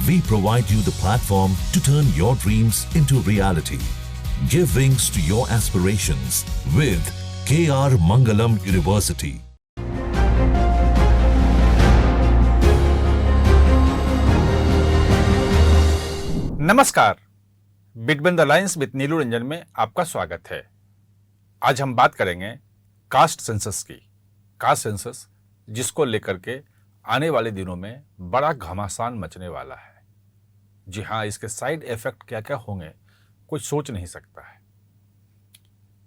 We provide you the platform to turn your dreams into reality. Give wings to your aspirations with KR Mangalam University. नमस्कार, between the lines with नीलू रंजन में आपका स्वागत है। आज हम बात करेंगे कास्ट सेंसस की। कास्ट सेंसस जिसको लेकर के आने वाले दिनों में बड़ा घमासान मचने वाला है। जी हाँ, इसके साइड इफेक्ट क्या क्या होंगे कोई सोच नहीं सकता है।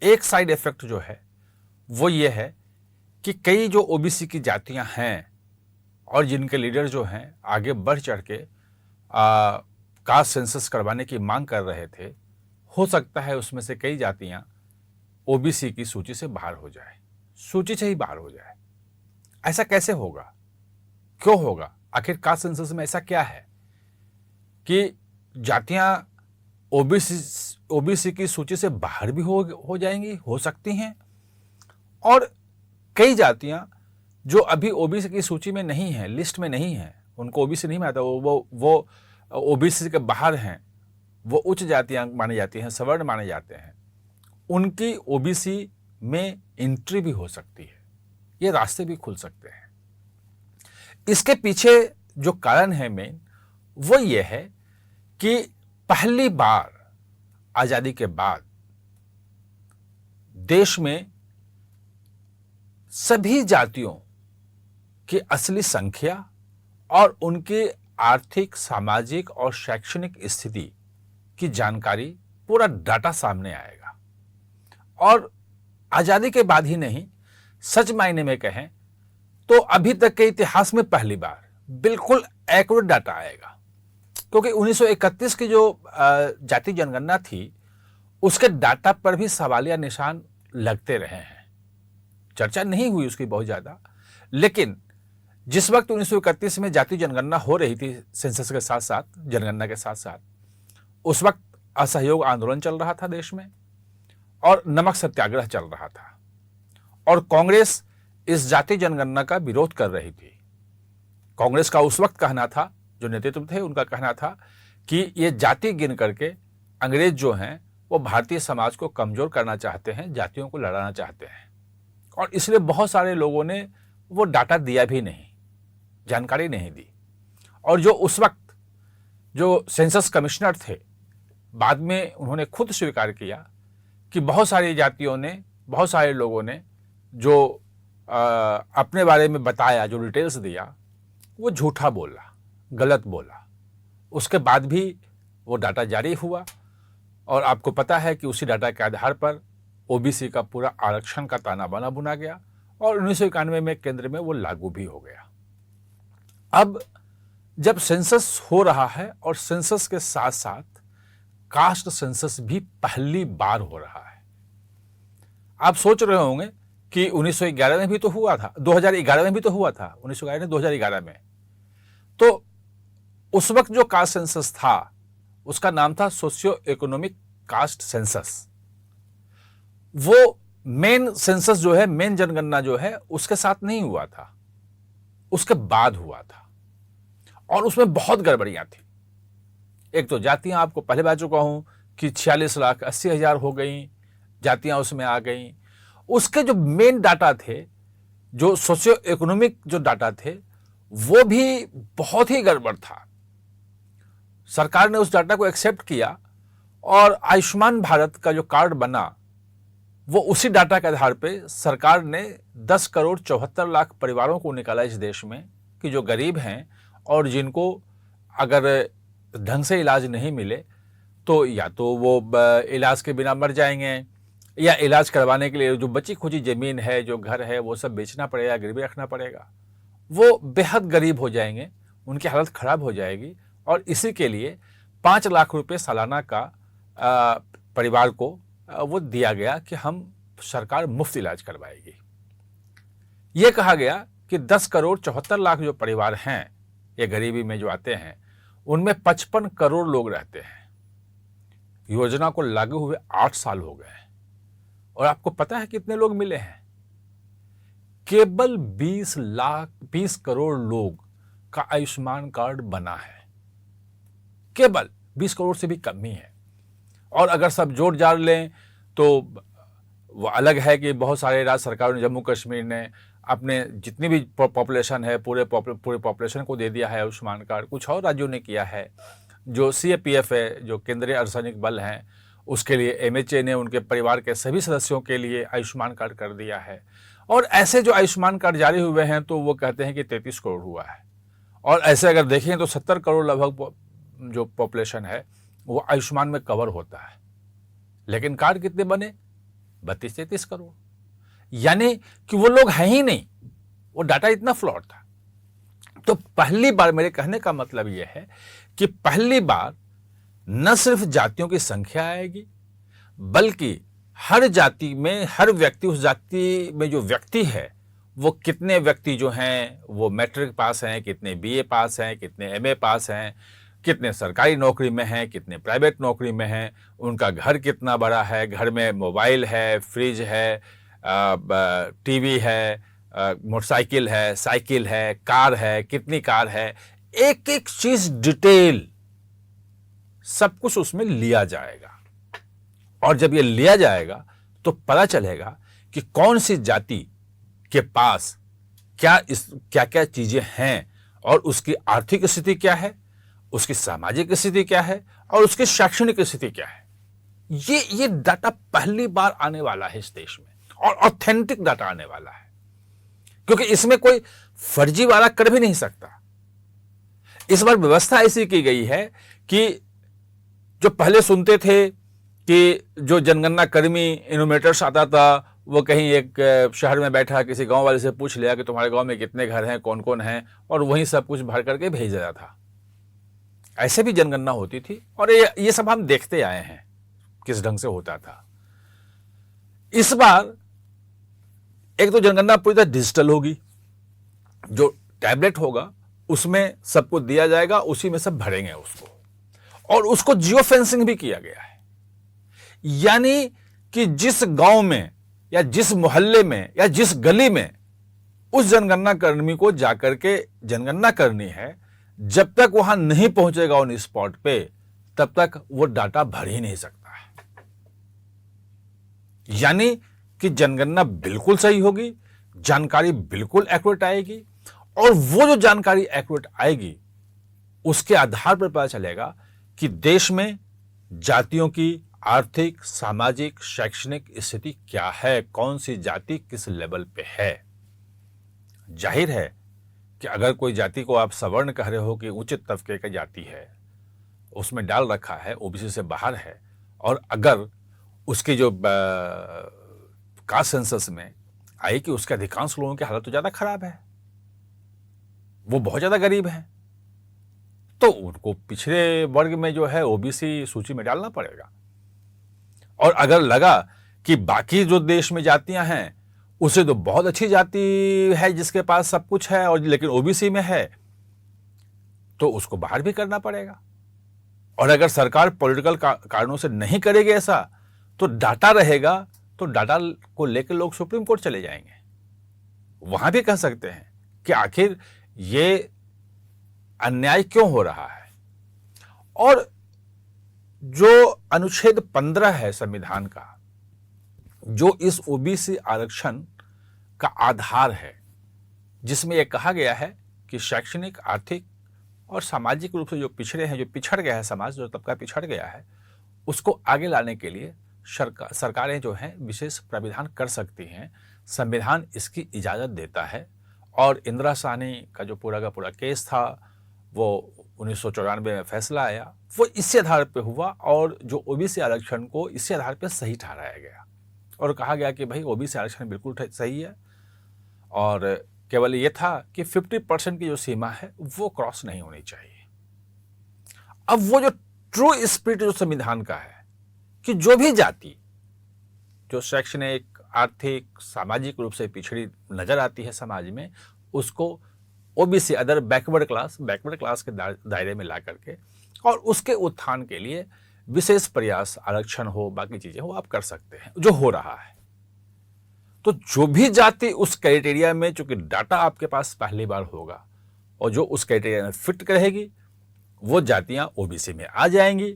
एक साइड इफेक्ट जो है वो ये है कि कई जो ओबीसी की जातियां हैं और जिनके लीडर जो हैं आगे बढ़ चढ़ के कास्ट सेंसस करवाने की मांग कर रहे थे, हो सकता है उसमें से कई जातियां ओबीसी की सूची से बाहर हो जाए, सूची से ही बाहर हो जाए। ऐसा कैसे होगा, क्यों होगा? आखिर कास्ट सेंसस में ऐसा क्या है कि जातियां ओबीसी की सूची से बाहर भी हो जाएंगी, हो सकती हैं, और कई जातियां जो अभी ओबीसी की सूची में नहीं है, लिस्ट में नहीं है, उनको ओबीसी नहीं मानता, वो ओबीसी के बाहर हैं, वो उच्च जातियां मानी जाती हैं, सवर्ण माने जाते हैं, उनकी ओबीसी में एंट्री भी हो सकती है। ये रास्ते भी खुल सकते हैं। इसके पीछे जो कारण है मेन, वो ये है कि पहली बार आजादी के बाद देश में सभी जातियों की असली संख्या और उनकी आर्थिक, सामाजिक और शैक्षणिक स्थिति की जानकारी, पूरा डाटा सामने आएगा। और आजादी के बाद ही नहीं, सच मायने में कहें तो अभी तक के इतिहास में पहली बार बिल्कुल एक्यूरेट डाटा आएगा। क्योंकि 1931 की जो जाति जनगणना थी, उसके डाटा पर भी सवालिया निशान लगते रहे हैं। चर्चा नहीं हुई उसकी बहुत ज्यादा, लेकिन जिस वक्त 1931 में जाति जनगणना हो रही थी, सेंसस के साथ साथ, जनगणना के साथ साथ, उस वक्त असहयोग आंदोलन चल रहा था देश में और नमक सत्याग्रह चल रहा था, और कांग्रेस इस जाति जनगणना का विरोध कर रही थी। कांग्रेस का उस वक्त कहना था, जो नेतृत्व थे उनका कहना था कि ये जाति गिन करके अंग्रेज जो हैं वो भारतीय समाज को कमजोर करना चाहते हैं, जातियों को लड़ाना चाहते हैं, और इसलिए बहुत सारे लोगों ने वो डाटा दिया भी नहीं, जानकारी नहीं दी। और जो उस वक्त जो सेंसस कमिश्नर थे, बाद में उन्होंने खुद स्वीकार किया कि बहुत सारी जातियों ने, बहुत सारे लोगों ने जो अपने बारे में बताया, जो डिटेल्स दिया, वो झूठा बोला, गलत बोला। उसके बाद भी वो डाटा जारी हुआ, और आपको पता है कि उसी डाटा के आधार पर ओबीसी का पूरा आरक्षण का ताना बाना बुना गया, और 1991 में केंद्र में वो लागू भी हो गया। अब जब सेंसस हो रहा है और सेंसस के साथ साथ कास्ट सेंसस भी पहली बार हो रहा है, आप सोच रहे होंगे कि 1911 में भी तो हुआ था, 2011 में भी तो हुआ था, 1911 में, 2011 में। तो उस वक्त जो कास्ट सेंसस था उसका नाम था सोशियो इकोनॉमिक कास्ट सेंसस। वो मेन सेंसस जो है, मेन जनगणना जो है, उसके साथ नहीं हुआ था, उसके बाद हुआ था, और उसमें बहुत गड़बड़ियां थी। एक तो जातियां, आपको पहले बता चुका हूं कि 46,80,000 हो गई जातियां उसमें आ गई। उसके जो मेन डाटा थे, जो सोशियो इकोनॉमिक जो डाटा थे, वो भी बहुत ही गड़बड़ था। सरकार ने उस डाटा को एक्सेप्ट किया, और आयुष्मान भारत का जो कार्ड बना, वो उसी डाटा के आधार पे सरकार ने 10,74,00,000 परिवारों को निकाला इस देश में, कि जो गरीब हैं और जिनको अगर ढंग से इलाज नहीं मिले तो या तो वो इलाज के बिना मर जाएंगे, या इलाज करवाने के लिए जो बची खुची जमीन है, जो घर है, वो सब बेचना पड़ेगा, गिरवी रखना पड़ेगा। वो बेहद गरीब हो जाएंगे, उनकी हालत खराब हो जाएगी, और इसी के लिए 5 लाख रुपए सालाना का परिवार को वो दिया गया कि हम, सरकार मुफ्त इलाज करवाएगी। ये कहा गया कि 10,74,00,000 जो परिवार हैं, ये गरीबी में जो आते हैं, उनमें 55 करोड़ लोग रहते हैं। योजना को लागू हुए 8 साल हो गए, और आपको पता है कितने लोग मिले हैं? केवल 20 करोड़ लोग का आयुष्मान कार्ड बना है। केवल 20 करोड़ से भी कम ही है। और अगर सब जोड़ जाड़ लें तो वो अलग है कि बहुत सारे राज्य सरकारों ने, जम्मू कश्मीर ने अपने जितनी भी पॉपुलेशन है पूरे पॉपुलेशन को दे दिया है आयुष्मान कार्ड। कुछ और राज्यों ने किया है, जो CAPF है, जो केंद्रीय अर्धसैनिक बल हैं, उसके लिए MHA ने उनके परिवार के सभी सदस्यों के लिए आयुष्मान कार्ड कर दिया है। और ऐसे जो आयुष्मान कार्ड जारी हुए हैं तो वो कहते हैं कि 33 करोड़ हुआ है। और ऐसे अगर देखें तो 70 करोड़ लगभग जो पॉपुलेशन है वो आयुष्मान में कवर होता है। लेकिन कार्ड कितने बने? 32-33 करोड़। यानी कि वो लोग हैं ही नहीं, वो डाटा इतना फ्लॉड था। तो पहली बार, मेरे कहने का मतलब यह है कि पहली बार न सिर्फ जातियों की संख्या आएगी, बल्कि हर जाति में हर व्यक्ति, उस जाति में जो व्यक्ति है वो कितने व्यक्ति जो हैं वो मैट्रिक पास हैं, कितने BA पास हैं, कितने MA पास हैं, कितने सरकारी नौकरी में हैं, कितने प्राइवेट नौकरी में हैं, उनका घर कितना बड़ा है, घर में मोबाइल है, फ्रिज है, TV है, मोटरसाइकिल है, साइकिल है, कार है, कितनी कार है, एक एक चीज डिटेल सब कुछ उसमें लिया जाएगा। और जब ये लिया जाएगा तो पता चलेगा कि कौन सी जाति के पास क्या क्या चीजें हैं और उसकी आर्थिक स्थिति क्या है, उसकी सामाजिक स्थिति क्या है और उसकी शैक्षणिक स्थिति क्या है। ये डाटा पहली बार आने वाला है इस देश में, और ऑथेंटिक डाटा आने वाला है, क्योंकि इसमें कोई फर्जी वाला कर भी नहीं सकता। इस बार व्यवस्था ऐसी की गई है कि जो पहले सुनते थे कि जो जनगणना कर्मी इनोमेटर्स आता था, वो कहीं एक शहर में बैठा किसी गांव वाले से पूछ लिया कि तुम्हारे गांव में कितने घर हैं, कौन कौन हैं, और वहीं सब कुछ भर करके भेज दिया था। ऐसे भी जनगणना होती थी और ये सब हम देखते आए हैं किस ढंग से होता था। इस बार एक तो जनगणना पूरी तरह डिजिटल होगी, जो टैबलेट होगा उसमें सबको दिया जाएगा, उसी में सब भरेंगे उसको, और उसको जियो फेंसिंग भी किया गया है। यानी कि जिस गांव में या जिस मोहल्ले में या जिस गली में उस जनगणना कर्मी को जाकर के जनगणना करनी है, जब तक वहां नहीं पहुंचेगा ऑन स्पॉट पे, तब तक वो डाटा भर ही नहीं सकता है। यानी कि जनगणना बिल्कुल सही होगी, जानकारी बिल्कुल एक्यूरेट आएगी, और वो जो जानकारी एक्यूरेट आएगी उसके आधार पर पता चलेगा कि देश में जातियों की आर्थिक, सामाजिक, शैक्षणिक स्थिति क्या है, कौन सी जाति किस लेवल पे है। जाहिर है कि अगर कोई जाति को आप सवर्ण कह रहे हो कि उच्च तबके की जाति है, उसमें डाल रखा है OBC से बाहर है, और अगर उसकी जो कास्ट सेंसस में आई कि उसके अधिकांश लोगों की हालत तो ज्यादा खराब है, वो बहुत ज्यादा गरीब हैं, तो उनको पिछड़े वर्ग में जो है OBC सूची में डालना पड़ेगा। और अगर लगा कि बाकी जो देश में जातियां हैं उसे तो बहुत अच्छी जाति है जिसके पास सब कुछ है, और लेकिन OBC में है, तो उसको बाहर भी करना पड़ेगा। और अगर सरकार पॉलिटिकल कारणों से नहीं करेगी ऐसा, तो डाटा रहेगा, तो डाटा को लेकर लोग सुप्रीम कोर्ट चले जाएंगे, वहां भी कह सकते हैं कि आखिर ये अन्याय क्यों हो रहा है। और जो अनुच्छेद 15 है संविधान का, जो इस OBC आरक्षण का आधार है, जिसमें यह कहा गया है कि शैक्षणिक, आर्थिक और सामाजिक रूप से जो पिछड़े हैं, जो पिछड़ गया है समाज, जो तबका पिछड़ गया है, उसको आगे लाने के लिए सरकारें जो हैं विशेष प्राविधान कर सकती हैं। संविधान इसकी इजाज़त देता है। और इंदिरा साहनी का जो पूरा का पूरा केस था, वो 1994 में फैसला आया, वो इसी आधार पे हुआ, और जो OBC आरक्षण को इसी आधार पे सही ठहराया गया, और कहा गया कि भाई OBC आरक्षण बिल्कुल सही है, और केवल ये था कि 50% की जो सीमा है वो क्रॉस नहीं होनी चाहिए। अब वो जो ट्रू स्पिरिट जो संविधान का है कि जो भी जाति जो शैक्षणिक, आर्थिक, सामाजिक रूप से पिछड़ी नजर आती है समाज में, उसको OBC अदर बैकवर्ड क्लास के दायरे में ला करके और उसके उत्थान के लिए विशेष प्रयास, आरक्षण हो, बाकी चीजें हो, आप कर सकते हैं, जो हो रहा है। तो जो भी जाति उस क्राइटेरिया में, चूंकि डाटा आपके पास पहली बार होगा और जो उस क्राइटेरिया में फिट रहेगी, वो जातियां ओबीसी में आ जाएंगी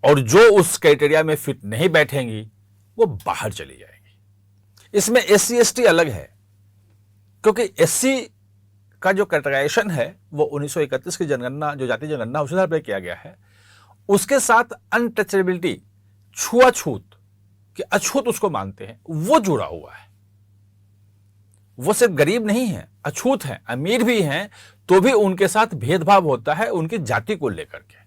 और जो उस क्राइटेरिया में फिट नहीं बैठेंगी वो बाहर चली जाएंगी। इसमें एससी एसटी अलग है, क्योंकि एससी का जो कैटेगराइजेशन है वो 1931 की जनगणना, जो जाति जनगणना उस हिसाब से किया गया है, उसके साथ अनटचेबिलिटी, छुआछूत, कि अछूत उसको मानते हैं, वो जुड़ा हुआ है। वो सिर्फ गरीब नहीं है, अछूत हैं, अमीर भी हैं, तो भी उनके साथ भेदभाव होता है उनकी जाति को लेकर के।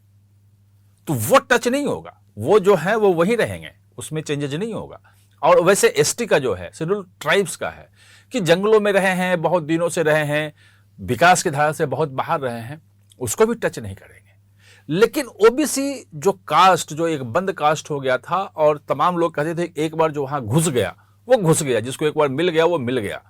तो वो टच नहीं होगा, वो जो है वो वही रहेंगे, उसमें चेंजेज नहीं होगा। और वैसे एसटी का जो है, शेड्यूल ट्राइब्स का है, कि जंगलों में रहे हैं, बहुत दिनों से रहे हैं, विकास की धारा से बहुत बाहर रहे हैं, उसको भी टच नहीं करेंगे। लेकिन ओबीसी जो कास्ट, जो एक बंद कास्ट हो गया था और तमाम लोग कहते थे एक बार जो वहां घुस गया वो घुस गया, जिसको एक बार मिल गया वो मिल गया।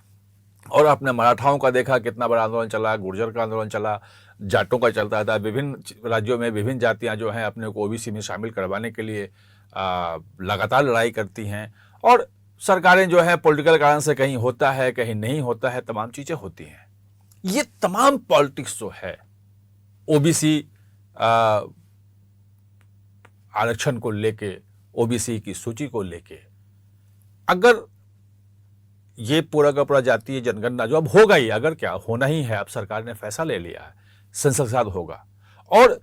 और आपने मराठाओं का देखा कितना बड़ा आंदोलन चला, गुर्जर का आंदोलन चला, जाटों का चलता था, विभिन्न राज्यों में विभिन्न जातियां जो हैं अपने को ओबीसी में शामिल करवाने के लिए लगातार लड़ाई करती हैं। और सरकारें जो है पॉलिटिकल कारण से कहीं होता है कहीं नहीं होता है, तमाम चीजें होती हैं। ये तमाम पॉलिटिक्स जो है ओबीसी आरक्षण को लेके, ओबीसी की सूची को लेके, अगर ये पूरा का पूरा जातीय जनगणना जो अब होगा ही, अगर क्या होना ही है, अब सरकार ने फैसला ले लिया है, सेंसस के साथ होगा। और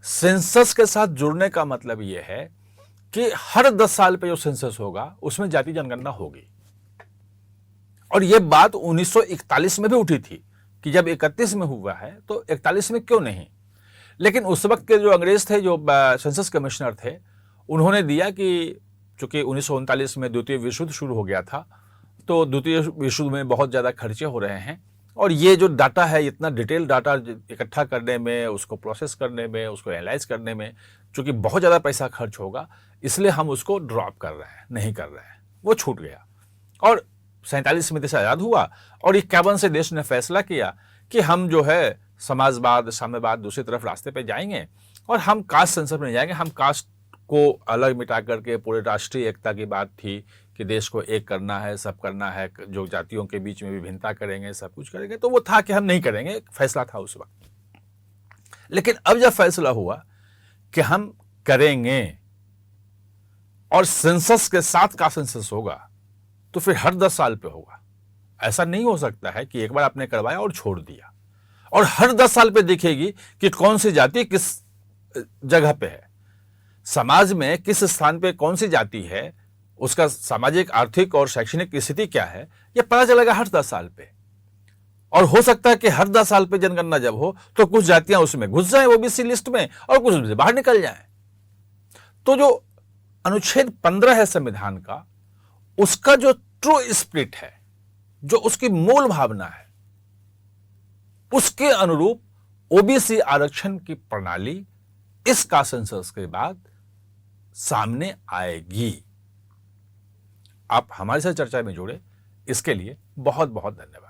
सेंसस के साथ जुड़ने का मतलब ये है कि हर 10 साल पे जो सेंसस होगा उसमें जातीय जनगणना होगी। और ये बात 1941 में भी उठी थी कि जब 31 में हुआ है तो 41 में क्यों नहीं। लेकिन उस वक्त के जो अंग्रेज थे, जो सेंसस कमिश्नर थे, उन्होंने दिया कि चूंकि 1939 में द्वितीय विश्व युद्ध शुरू हो गया था, तो द्वितीय विश्व युद्ध में बहुत ज़्यादा खर्चे हो रहे हैं और ये जो डाटा है, इतना डिटेल डाटा इकट्ठा करने में, उसको प्रोसेस करने में, उसको एनालाइज करने में चूंकि बहुत ज़्यादा पैसा खर्च होगा, इसलिए हम उसको ड्रॉप कर रहे हैं, नहीं कर रहे हैं, वो छूट गया। और 47 में देश आज़ाद हुआ और 51 से देश ने फैसला किया कि हम जो है समाजवाद, साम्यवाद, दूसरी तरफ रास्ते पे जाएंगे और हम कास्ट सेंसस में जाएंगे। हम कास्ट को अलग मिटा करके पूरे राष्ट्रीय एकता की बात थी कि देश को एक करना है, सब करना है, जो जातियों के बीच में विभिन्नता करेंगे, सब कुछ करेंगे, तो वो था कि हम नहीं करेंगे, फैसला था उस वक्त। लेकिन अब जब फैसला हुआ कि हम करेंगे और सेंसस के साथ का सेंसस होगा, तो फिर हर 10 साल पे होगा। ऐसा नहीं हो सकता है कि एक बार आपने करवाया और छोड़ दिया, और हर 10 साल पे दिखेगी कि कौन सी जाति किस जगह पे है, समाज में किस स्थान पे कौन सी जाति है, उसका सामाजिक, आर्थिक और शैक्षणिक स्थिति क्या है, यह पता चलेगा हर 10 साल पे। और हो सकता है कि हर 10 साल पे जनगणना जब हो तो कुछ जातियां उसमें घुस जाएं ओबीसी लिस्ट में और कुछ उसमें बाहर निकल जाएं। तो जो अनुच्छेद 15 है संविधान का, उसका जो ट्रू स्पिरिट है, जो उसकी मूल भावना है, उसके अनुरूप ओबीसी आरक्षण की प्रणाली इस का सेंसस के बाद सामने आएगी। आप हमारे साथ चर्चा में जुड़े, इसके लिए बहुत बहुत धन्यवाद।